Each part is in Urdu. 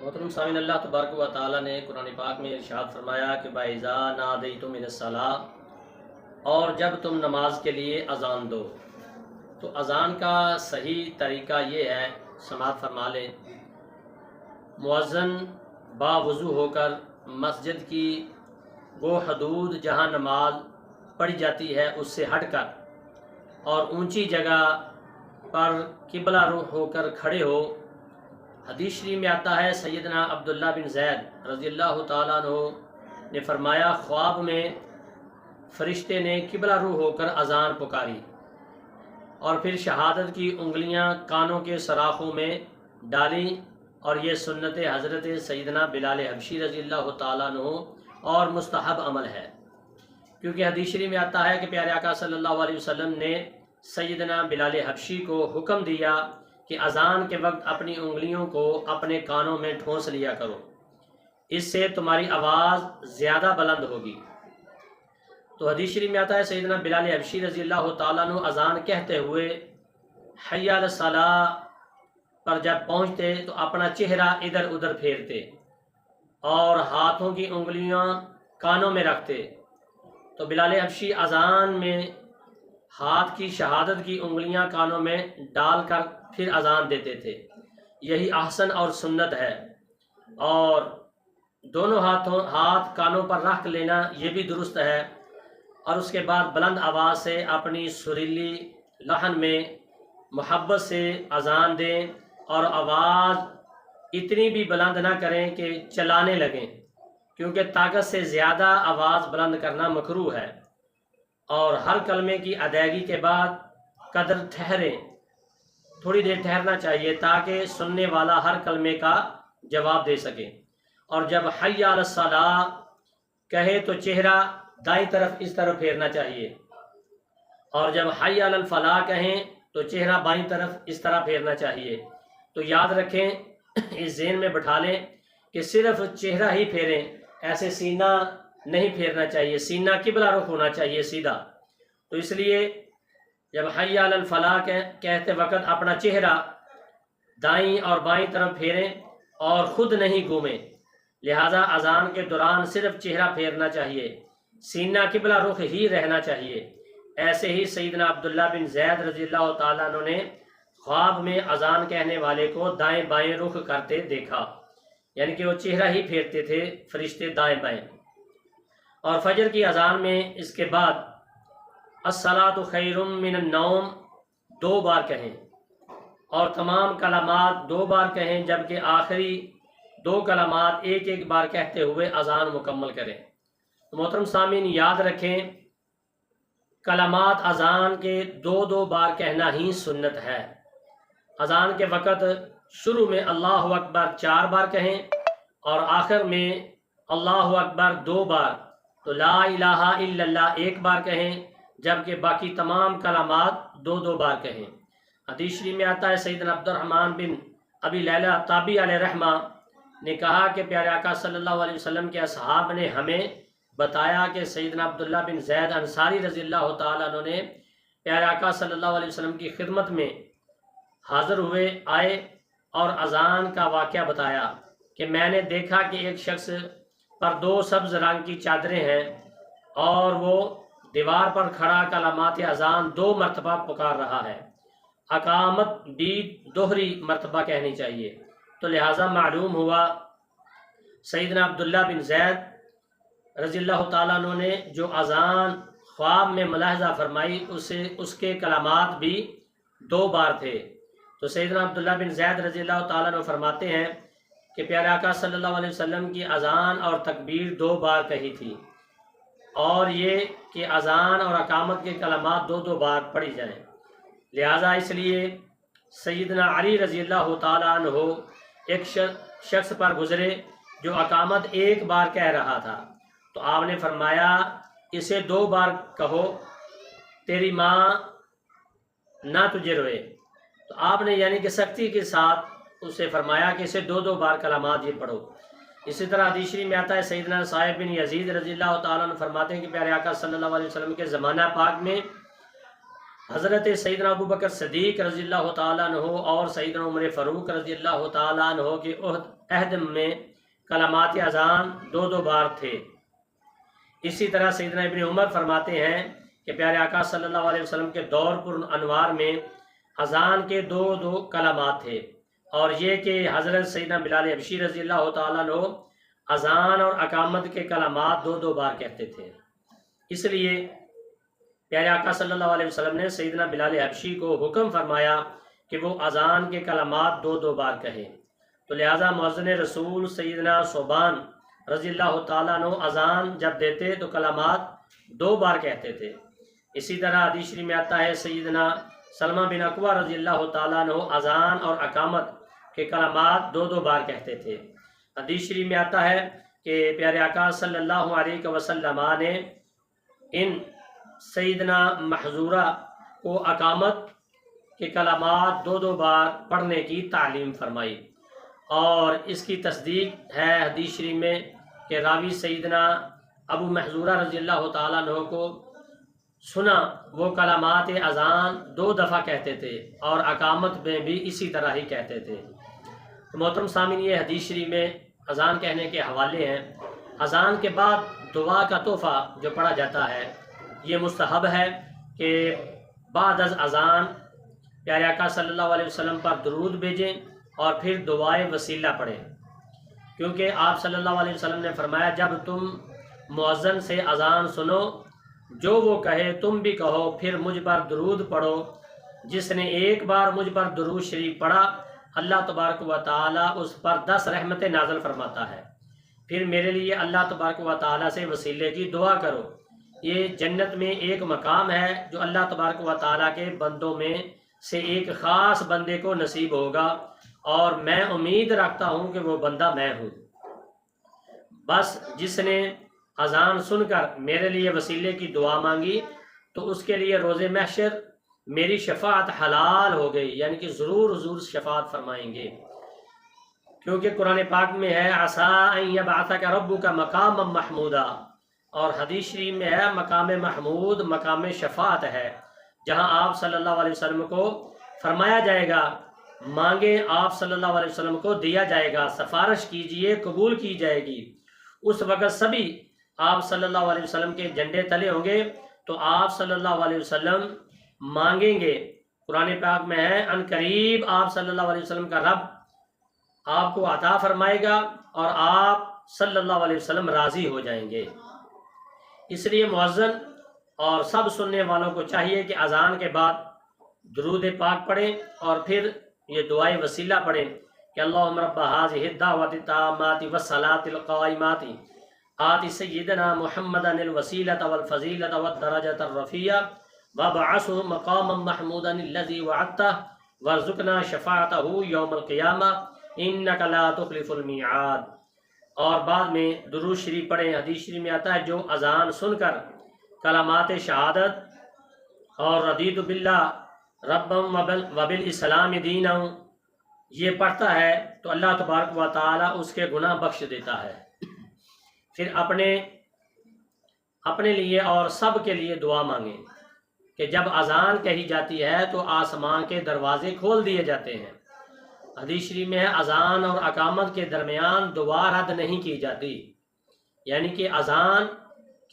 محترم سامعین، اللہ تبارک و تعالیٰ نے قرآن پاک میں ارشاد فرمایا کہ بَإِذَا نَادَيْتُم مِّنَ الصَّلَاةِ، اور جب تم نماز کے لیے اذان دو۔ تو اذان کا صحیح طریقہ یہ ہے، سماعت فرما لیں، مؤذن باوضو ہو کر مسجد کی وہ حدود جہاں نماز پڑھی جاتی ہے اس سے ہٹ کر اور اونچی جگہ پر قبلہ رخ ہو کر کھڑے ہو۔ حدیث شریف میں آتا ہے، سیدنا عبداللہ بن زید رضی اللہ تعالیٰ عنہ نے فرمایا، خواب میں فرشتے نے قبلہ رخ ہو کر اذان پکاری اور پھر شہادت کی انگلیاں کانوں کے سراخوں میں ڈالیں، اور یہ سنت حضرت سیدنا بلال حبشی رضی اللہ تعالیٰ عنہ اور مستحب عمل ہے، کیونکہ حدیث شریف میں آتا ہے کہ پیارے آقا صلی اللہ علیہ وسلم نے سیدنا بلال حبشی کو حکم دیا کہ اذان کے وقت اپنی انگلیوں کو اپنے کانوں میں ٹھونس لیا کرو، اس سے تمہاری آواز زیادہ بلند ہوگی۔ تو حدیث شریف میں آتا ہے، سیدنا بلال حبشی رضی اللہ تعالیٰ عنہ اذان کہتے ہوئے حی علی الصلاۃ پر جب پہنچتے تو اپنا چہرہ ادھر ادھر پھیرتے اور ہاتھوں کی انگلیاں کانوں میں رکھتے۔ تو بلال حبشی اذان میں ہاتھ کی شہادت کی انگلیاں کانوں میں ڈال کر پھر اذان دیتے تھے، یہی احسن اور سنت ہے۔ اور دونوں ہاتھ کانوں پر رکھ لینا یہ بھی درست ہے، اور اس کے بعد بلند آواز سے اپنی سریلی لحن میں محبت سے اذان دیں، اور آواز اتنی بھی بلند نہ کریں کہ چلانے لگیں، کیونکہ طاقت سے زیادہ آواز بلند کرنا مکروہ ہے۔ اور ہر کلمے کی ادائیگی کے بعد قدر ٹھہریں، تھوڑی دیر ٹھہرنا چاہیے تاکہ سننے والا ہر کلمے کا جواب دے سکے۔ اور جب حی علی الصلاۃ کہے تو چہرہ دائیں طرف اس طرف پھیرنا چاہیے، اور جب حی علی الفلاح کہیں تو چہرہ بائیں طرف اس طرح پھیرنا چاہیے۔ تو یاد رکھیں، اس ذہن میں بٹھا لیں کہ صرف چہرہ ہی پھیریں، ایسے سینہ نہیں پھیرنا چاہیے، سینہ قبلہ رخ ہونا چاہیے سیدھا۔ تو اس لیے جب حی علی الفلاح کہتے وقت اپنا چہرہ دائیں اور بائیں طرف پھیریں اور خود نہیں گھومیں، لہذا اذان کے دوران صرف چہرہ پھیرنا چاہیے، سینہ قبلہ رخ ہی رہنا چاہیے۔ ایسے ہی سیدنا عبداللہ بن زید رضی اللہ تعالیٰ عنہ نے خواب میں اذان کہنے والے کو دائیں بائیں رخ کرتے دیکھا، یعنی کہ وہ چہرہ ہی پھیرتے تھے فرشتے دائیں بائیں۔ اور فجر کی اذان میں اس کے بعد الصلاۃ خیر من النوم 2 بار کہیں، اور تمام کلمات 2 بار کہیں، جبکہ آخری 2 کلمات ایک بار کہتے ہوئے اذان مکمل کریں۔ محترم سامعین، یاد رکھیں، کلمات اذان کے 2 بار کہنا ہی سنت ہے۔ اذان کے وقت شروع میں اللہ اکبر 4 بار کہیں، اور آخر میں اللہ اکبر 2 بار، تو لا الہ الا اللہ 1 بار کہیں، جبکہ باقی تمام کلمات 2 بار کہیں۔ حدیث شریف میں آتا ہے، سیدنا عبد الرحمن بن ابی لیلہ تابعی علیہ رحمہ نے کہا کہ پیارے آقا صلی اللہ علیہ وسلم کے اصحاب نے ہمیں بتایا کہ سیدنا عبداللہ بن زید انصاری رضی اللہ تعالیٰ عنہ نے پیارے آقا صلی اللہ علیہ وسلم کی خدمت میں حاضر آئے اور اذان کا واقعہ بتایا کہ میں نے دیکھا کہ ایک شخص پر 2 سبز رنگ کی چادریں ہیں، اور وہ دیوار پر کھڑا کلمات اذان 2 مرتبہ پکار رہا ہے۔ اقامت بھی دوہری مرتبہ کہنی چاہیے۔ تو لہٰذا معلوم ہوا سیدنا عبداللہ بن زید رضی اللہ تعالیٰ عنہ نے جو اذان خواب میں ملاحظہ فرمائی اس کے کلمات بھی 2 بار تھے۔ تو سیدنا عبداللہ بن زید رضی اللہ تعالیٰ عنہ فرماتے ہیں کہ پیارے آقا صلی اللہ علیہ وسلم کی اذان اور تکبیر 2 بار کہی تھی، اور یہ کہ اذان اور اقامت کے کلمات 2 بار پڑھی جائیں۔ لہٰذا اس لیے سیدنا علی رضی اللہ تعالیٰ عنہ ایک شخص پر گزرے جو اقامت 1 بار کہہ رہا تھا، تو آپ نے فرمایا اسے 2 بار کہو، تیری ماں نہ تجھے روئے۔ تو آپ نے یعنی کہ سختی کے ساتھ اسے فرمایا کہ اسے 2 بار کلمات یہ پڑھو۔ اسی طرح حدیث شریف میں آتا ہے، سیدنا صاحب بن یزید رضی اللہ تعالیٰ عنہ فرماتے ہیں کہ پیارے آقا صلی اللہ علیہ وسلم کے زمانہ پاک میں حضرت سیدنا ابو بکر صدیق رضی اللہ تعالیٰ عنہ اور سیدنا عمر فاروق رضی اللہ تعالیٰ عنہ کے عہد میں کلمات اذان دو دو بار تھے۔ اسی طرح سیدنا ابن عمر فرماتے ہیں کہ پیارے آقا صلی اللہ علیہ وسلم کے دور پر انوار میں اذان کے دو دو کلمات تھے، اور یہ کہ حضرت سیدنا بلال حبشی رضی اللہ تعالیٰ عنہ اذان اور اقامت کے کلمات دو دو بار کہتے تھے۔ اس لیے پیارے آقا صلی اللہ علیہ وسلم نے سیدنا بلال حبشی کو حکم فرمایا کہ وہ اذان کے کلمات دو دو بار کہیں، تو لہٰذا مؤذن رسول سیدنا صوبان رضی اللہ تعالیٰ عنہ اذان جب دیتے تو کلمات دو بار کہتے تھے۔ اسی طرح حدیث شریف میں آتا ہے سیدنا سلمہ بن اکوع رضی اللہ تعالیٰ عنہ اذان اور اقامت کے کلمات دو دو بار کہتے تھے۔ حدیث شریف میں آتا ہے کہ پیارے آقا صلی اللہ علیہ وسلم نے ان سیدنا محظورہ کو اقامت کے کلمات دو دو بار پڑھنے کی تعلیم فرمائی، اور اس کی تصدیق ہے حدیث شریف میں کہ راوی سیدنا ابو محظورہ رضی اللہ تعالیٰ عنہ کو سنا وہ کلمات اذان دو دفعہ کہتے تھے اور اقامت میں بھی اسی طرح ہی کہتے تھے۔ تو محترم سامعین، یہ حدیث شریف میں اذان کہنے کے حوالے ہیں۔ اذان کے بعد دعا کا تحفہ جو پڑھا جاتا ہے، یہ مستحب ہے کہ بعد از اذان پیارے آقا صلی اللہ علیہ وسلم پر درود بھیجیں اور پھر دعائے وسیلہ پڑھیں، کیونکہ آپ صلی اللہ علیہ وسلم نے فرمایا جب تم مؤذن سے اذان سنو، جو وہ کہے تم بھی کہو، پھر مجھ پر درود پڑھو۔ جس نے ایک بار مجھ پر درود شریف پڑھا، اللہ تبارک و تعالیٰ اس پر 10 رحمتیں نازل فرماتا ہے۔ پھر میرے لیے اللہ تبارک و تعالیٰ سے وسیلے کی دعا کرو۔ یہ جنت میں ایک مقام ہے جو اللہ تبارک و تعالیٰ کے بندوں میں سے ایک خاص بندے کو نصیب ہوگا، اور میں امید رکھتا ہوں کہ وہ بندہ میں ہوں۔ بس جس نے اذان سن کر میرے لیے وسیلے کی دعا مانگی تو اس کے لیے روز محشر میری شفاعت حلال ہو گئی، یعنی کہ ضرور حضور شفاعت فرمائیں گے، کیونکہ قرآن پاک میں ہے عسیٰ ان یبعثک ربک مقاما محمودا، اور حدیث شریف میں ہے مقام محمود مقام شفاعت ہے، جہاں آپ صلی اللہ علیہ وسلم کو فرمایا جائے گا مانگیں، آپ صلی اللہ علیہ وسلم کو دیا جائے گا، سفارش کیجئے قبول کی جائے گی۔ اس وقت سبھی آپ صلی اللہ علیہ وسلم کے جھنڈے تلے ہوں گے، تو آپ صلی اللہ علیہ وسلم مانگیں گے۔ قرآن پاک میں ہے ان قریب آپ صلی اللہ علیہ وسلم کا رب آپ کو عطا فرمائے گا اور آپ صلی اللہ علیہ وسلم راضی ہو جائیں گے۔ اس لیے مؤذن اور سب سننے والوں کو چاہیے کہ اذان کے بعد درود پاک پڑھیں اور پھر یہ دعائے وسیلہ پڑھیں کہ اللہم رب ھذہ الدعوۃ التامۃ والصلاۃ القائمۃ آت سیدنا محمدا الوسیلۃ والفضیلۃ والدرجۃ الرفیعۃ وابعثہ مقاما محمودا الذی وعدتہ وارزقنا شفاعتہ یوم القیامہ انک لا تخلف المیعاد۔ اور بعد میں درود شریف پڑھیں۔ حدیث شریف میں آتا ہے جو اذان سن کر کلمات شہادت اور رضیت باللہ ربا وبالاسلام دینا یہ پڑھتا ہے تو اللہ تبارک و تعالیٰ اس کے گناہ بخش دیتا ہے۔ پھر اپنے لیے اور سب کے لیے دعا مانگیں کہ جب اذان کہی جاتی ہے تو آسمان کے دروازے کھول دیے جاتے ہیں۔ حدیث شریف میں ہے اذان اور اقامت کے درمیان دعا رد نہیں کی جاتی، یعنی کہ اذان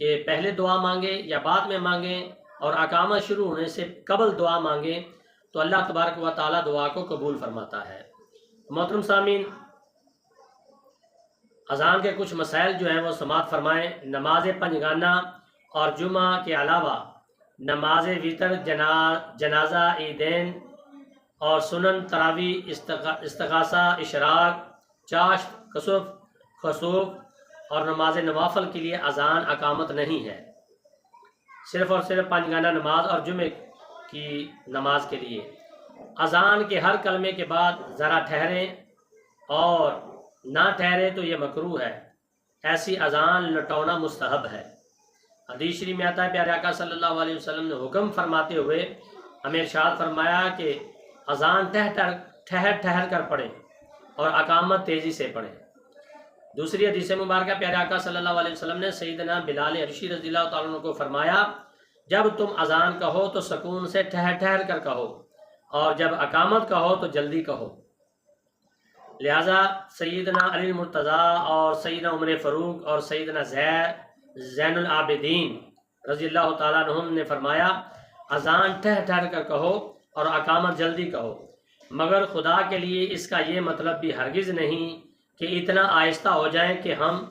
کے پہلے دعا مانگیں یا بعد میں مانگیں اور اقامت شروع ہونے سے قبل دعا مانگیں تو اللہ تبارک و تعالیٰ دعا کو قبول فرماتا ہے۔ محترم سامعین، اذان کے کچھ مسائل جو ہیں وہ سماعت فرمائیں۔ نماز پنجگانہ اور جمعہ کے علاوہ نماز وتر، جنازہ، عیدین اور سنن، تراویح، استغاثہ، اشراق، چاشت، کسوف، خسوف اور نماز نوافل کے لیے اذان اقامت نہیں ہے، صرف اور صرف پنجگانہ نماز اور جمعے کی نماز کے لیے۔ اذان کے ہر کلمے کے بعد ذرا ٹھہریں، اور نہ ٹھہرے تو یہ مکروہ ہے، ایسی اذان لٹونا مستحب ہے۔ حدیث شریف میں آتا ہے پیارے آقا صلی اللہ علیہ وسلم نے حکم فرماتے ہوئے ہمیں ارشاد فرمایا کہ اذان ٹھہر کر پڑھیں اور اقامت تیزی سے پڑھیں۔ دوسری حدیث مبارکہ پیارے آقا صلی اللہ علیہ وسلم نے سیدنا بلال حبشی رضی اللہ تعالیٰ عنہ کو فرمایا جب تم اذان کہو تو سکون سے ٹھہر ٹھہر کر کہو، اور جب اقامت کہو تو جلدی کہو۔ لہذا سیدنا علی المرتضیٰ اور سیدنا عمر فاروق اور سیدنا زین العابدین رضی اللہ تعالیٰ عنہم نے فرمایا اذان ٹھہر ٹھہر کر کہو اور اقامت جلدی کہو، مگر خدا کے لیے اس کا یہ مطلب بھی ہرگز نہیں کہ اتنا آہستہ ہو جائیں کہ ہم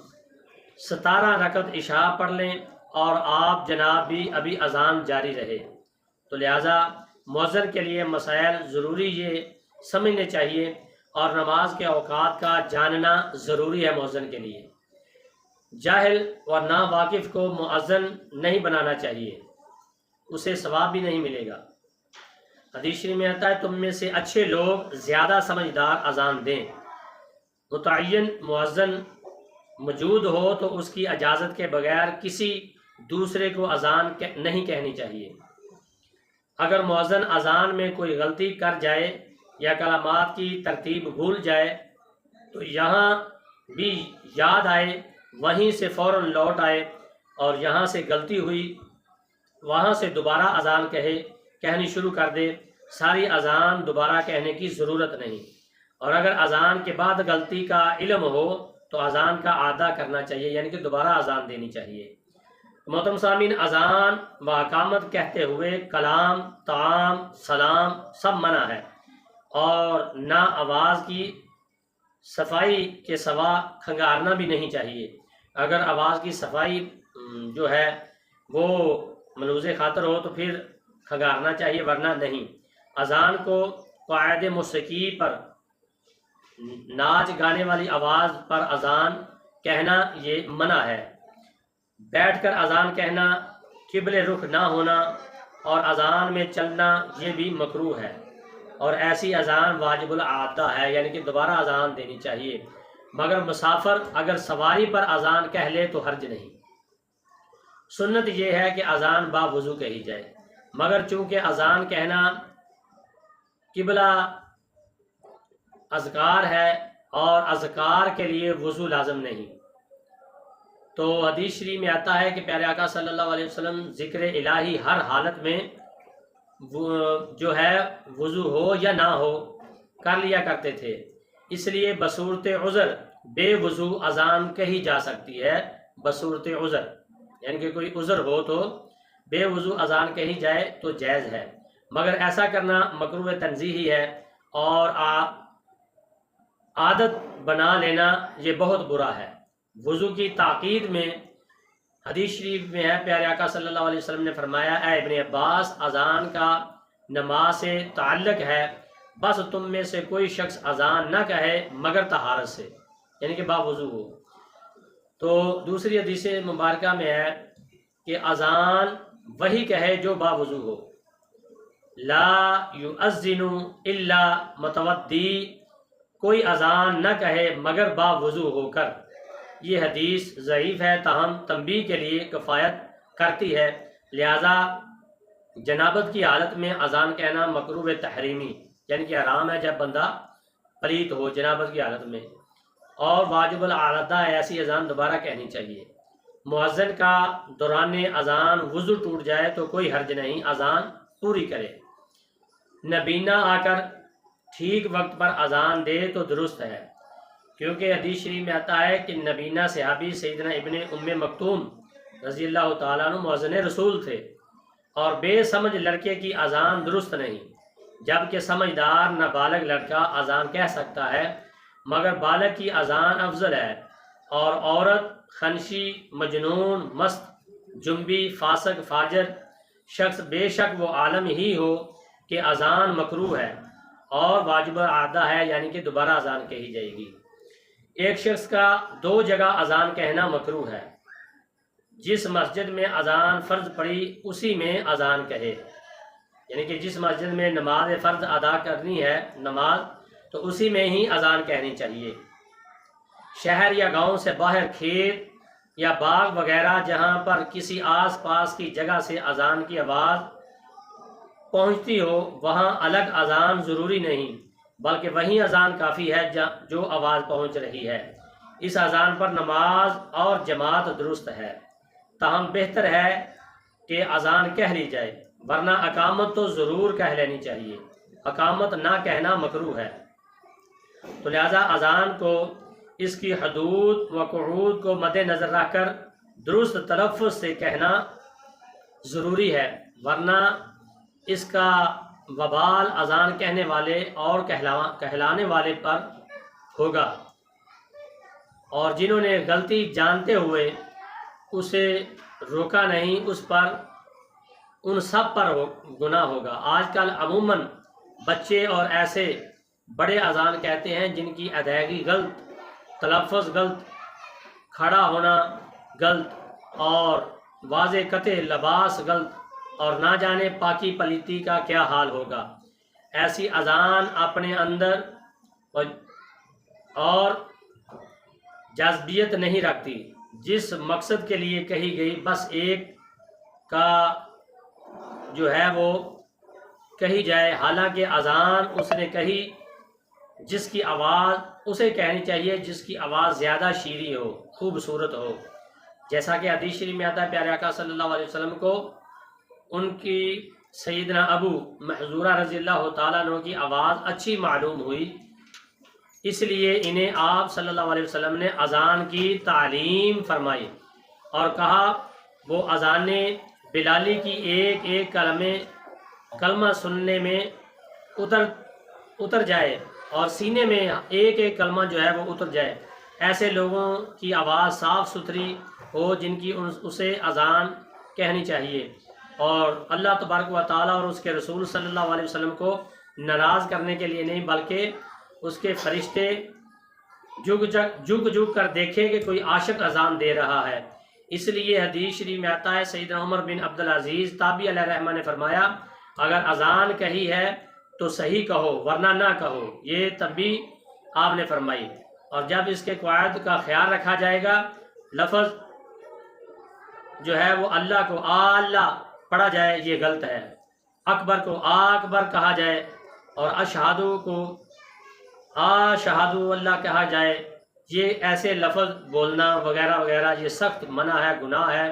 17 رکعت عشاء پڑھ لیں اور آپ جناب بھی ابھی اذان جاری رہے۔ تو لہٰذا مؤذن کے لیے مسائل ضروری یہ سمجھنے چاہیے، اور نماز کے اوقات کا جاننا ضروری ہے مؤذن کے لیے۔ جاہل اور ناواقف کو مؤذن نہیں بنانا چاہیے، اسے ثواب بھی نہیں ملے گا۔ حدیث شریف میں آتا ہے تم میں سے اچھے لوگ زیادہ سمجھدار اذان دیں۔ متعین مؤذن موجود ہو تو اس کی اجازت کے بغیر کسی دوسرے کو اذان نہیں کہنی چاہیے۔ اگر مؤذن اذان میں کوئی غلطی کر جائے یا کلمات کی ترتیب بھول جائے تو یہاں بھی یاد آئے، وہیں سے فوراً لوٹ آئے، اور یہاں سے غلطی ہوئی وہاں سے دوبارہ اذان کہنی شروع کر دے۔ ساری اذان دوبارہ کہنے کی ضرورت نہیں، اور اگر اذان کے بعد غلطی کا علم ہو تو اذان کا اعادہ کرنا چاہیے، یعنی کہ دوبارہ اذان دینی چاہیے۔ محترم سامعین، اذان و اقامت کہتے ہوئے کلام، طعام، سلام سب منع ہے، اور نہ آواز کی صفائی کے سوا کھنگارنا بھی نہیں چاہیے۔ اگر آواز کی صفائی جو ہے وہ ملوث خاطر ہو تو پھر کھنگارنا چاہیے، ورنہ نہیں۔ اذان کو قواعد موسیقی پر، ناچ گانے والی آواز پر اذان کہنا یہ منع ہے۔ بیٹھ کر اذان کہنا، قبلے رخ نہ ہونا اور اذان میں چلنا یہ بھی مکروہ ہے، اور ایسی اذان واجب الاعادہ ہے، یعنی کہ دوبارہ اذان دینی چاہیے۔ مگر مسافر اگر سواری پر اذان کہہ لے تو حرج نہیں۔ سنت یہ ہے کہ اذان با وضو کہی جائے، مگر چونکہ اذان کہنا قبلہ اذکار ہے اور اذکار کے لیے وضو لازم نہیں، تو حدیث شریف میں آتا ہے کہ پیارے آقا صلی اللہ علیہ وسلم ذکر الہی ہر حالت میں جو ہے وضو ہو یا نہ ہو کر لیا کرتے تھے، اس لیے بصورت عذر بے وضو اذان کہی جا سکتی ہے۔ بصورت عذر یعنی کہ کوئی عذر ہو تو بے وضو اذان کہی جائے تو جائز ہے، مگر ایسا کرنا مکروہ تنزیہی ہے، اور عادت بنا لینا یہ بہت برا ہے۔ وضو کی تاکید میں حدیث شریف میں ہے، پیارے آقا صلی اللہ علیہ وسلم نے فرمایا اے ابن عباس، اذان کا نماز سے تعلق ہے، بس تم میں سے کوئی شخص اذان نہ کہے مگر طہارت سے، یعنی کہ باوضو ہو۔ تو دوسری حدیث مبارکہ میں ہے کہ اذان وہی کہے جو باوضو ہو، لا یؤذن الا متودی، کوئی اذان نہ کہے مگر باوضو ہو کر۔ یہ حدیث ضعیف ہے، تاہم تنبیہ کے لیے کفایت کرتی ہے، لہذا جنابت کی حالت میں اذان کہنا مکروہ تحریمی، یعنی کہ حرام ہے جب بندہ پلیت ہو جنابت کی حالت میں، اور واجب الاعادہ ایسی اذان دوبارہ کہنی چاہیے۔ مؤذن کا دوران اذان وضو ٹوٹ جائے تو کوئی حرج نہیں، اذان پوری کرے۔ نبینہ آ کر ٹھیک وقت پر اذان دے تو درست ہے، کیونکہ حدیث شریف میں آتا ہے کہ نبینہ صحابی سیدنا ابن ام مکتوم رضی اللہ تعالیٰ عنہ مؤذن رسول تھے، اور بے سمجھ لڑکے کی اذان درست نہیں، جبکہ سمجھدار نابالغ لڑکا اذان کہہ سکتا ہے، مگر بالغ کی اذان افضل ہے۔ اور عورت، خنشی، مجنون، مست، جنبی، فاسق، فاجر شخص بے شک وہ عالم ہی ہو کہ اذان مکروہ ہے اور واجب الاعادہ ہے، یعنی کہ دوبارہ اذان کہی جائے گی۔ ایک شخص کا 2 جگہ اذان کہنا مکروہ ہے، جس مسجد میں اذان فرض پڑی اسی میں اذان کہے، یعنی کہ جس مسجد میں نماز فرض ادا کرنی ہے نماز، تو اسی میں ہی اذان کہنی چاہیے۔ شہر یا گاؤں سے باہر کھیت یا باغ وغیرہ جہاں پر کسی آس پاس کی جگہ سے اذان کی آواز پہنچتی ہو، وہاں الگ اذان ضروری نہیں، بلکہ وہیں اذان کافی ہے جو آواز پہنچ رہی ہے۔ اس اذان پر نماز اور جماعت درست ہے، تاہم بہتر ہے کہ اذان کہہ لی جائے، ورنہ اقامت تو ضرور کہہ لینی چاہیے، اقامت نہ کہنا مکروہ ہے۔ تو لہذا اذان کو اس کی حدود و قعود کو مد نظر رکھ کر درست تلفظ سے کہنا ضروری ہے، ورنہ اس کا وبال اذان کہنے والے اور کہلانے والے پر ہوگا، اور جنہوں نے غلطی جانتے ہوئے اسے روکا نہیں اس پر، ان سب پر گناہ ہوگا۔ آج کل عموماً بچے اور ایسے بڑے اذان کہتے ہیں جن کی ادائیگی غلط، تلفظ غلط، کھڑا ہونا غلط، اور واضح قطع لباس غلط، اور نہ جانے پاکی پلیتی کا کیا حال ہوگا۔ ایسی اذان اپنے اندر اور جاذبیت نہیں رکھتی، جس مقصد کے لیے کہی گئی بس ایک کا جو ہے وہ کہی جائے، حالانکہ اذان اس نے کہی جس کی آواز اسے کہنی چاہیے جس کی آواز زیادہ شیریں ہو، خوبصورت ہو، جیسا کہ حدیث شریف میں آتا ہے پیارے آقا صلی اللہ علیہ وسلم کو ان کی سیدنا ابو محذورہ رضی اللہ تعالیٰ عنہ کی آواز اچھی معلوم ہوئی، اس لیے انہیں آپ صلی اللہ علیہ وسلم نے اذان کی تعلیم فرمائی اور کہا وہ اذان بلالی کی ایک ایک کلمہ سننے میں اتر جائے اور سینے میں ایک ایک کلمہ جو ہے وہ اتر جائے، ایسے لوگوں کی آواز صاف ستھری ہو جن کی اسے اذان کہنی چاہیے، اور اللہ تبارک و تعالیٰ اور اس کے رسول صلی اللہ علیہ وسلم کو ناراض کرنے کے لیے نہیں، بلکہ اس کے فرشتے جھک کر دیکھیں کہ کوئی عاشق اذان دے رہا ہے۔ اس لیے حدیث شریف میں آتا ہے سیدنا عمر بن عبدالعزیز تابعی علیہ رحمہ نے فرمایا اگر اذان کہی ہے تو صحیح کہو ورنہ نہ کہو، یہ تنبیہ آپ نے فرمائی، اور جب اس کے قواعد کا خیال رکھا جائے گا، لفظ جو ہے وہ اللہ کو اللہ پڑھا جائے یہ غلط ہے، اکبر کو اکبر کہا جائے اور اشہادو کو اشہادو اللہ کہا جائے، یہ ایسے لفظ بولنا وغیرہ وغیرہ یہ سخت منع ہے، گناہ ہے۔